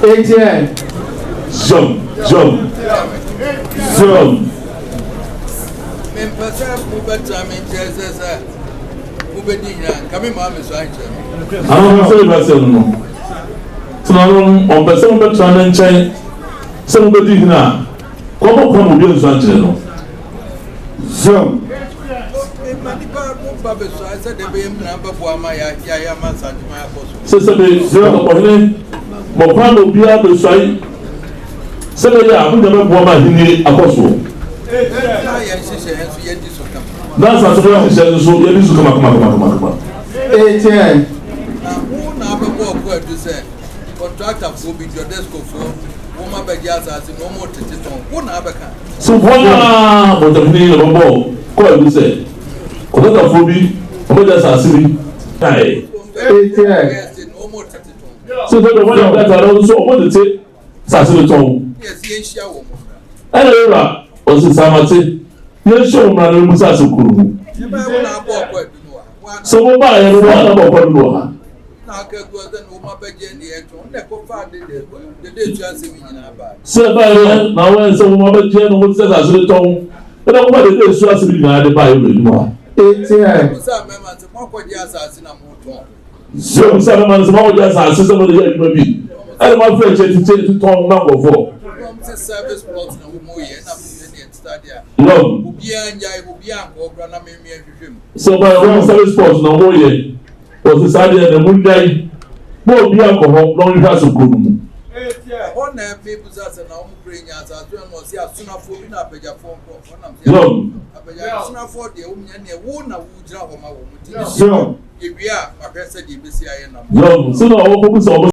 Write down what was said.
ATM. Jump. So now on person be trying to somebody na come be so channel. Jump. So be zero ko ni mo kwa no bia be so yi. Se be ya abu de be bo ma hini akoso. That's what we say so ye bi su kama. ATM. Na be bo ko edu say contractor for be Jodesco for woman be jasa no more titon wo na abeka so bona mo de ni no bo ko edu say contractor for bi o be jasa asibi kai ATM. no more titon so the one that are so o de te sasibi ton yes ye hia wo mo era o se samate ye show na no musa sukuru ye ba wo na bo ko edu no wa so mo ba ye no na bo ko no ha na ka go then wo ma be je ni e ton ne ko fa de tu asemi nyina ba se ba ye na wa se mo ba je no mo se sasibi ton e na ko ba de su asibi na de ba ye no ha ATM. sa me ma se mo ko je asasi na mo ton so se ma se mo ja sa se mo de ye no bi e ma fe che ton na go fo se service plot na wo mo ye na mo ye ni stadia no obi anja obi anko bra na me hwehwem so by one service sport na wo ye o se sa de na mu ndai bo obi akọhọ no hwa so kunu on na people say na omo bring as as no see asunafo bi na apeja fo nko na no apeja asunafo de o nya ne wo na wo gira ho ma wo muti Jump. ewia akwese de besi aye na no so na wo ko so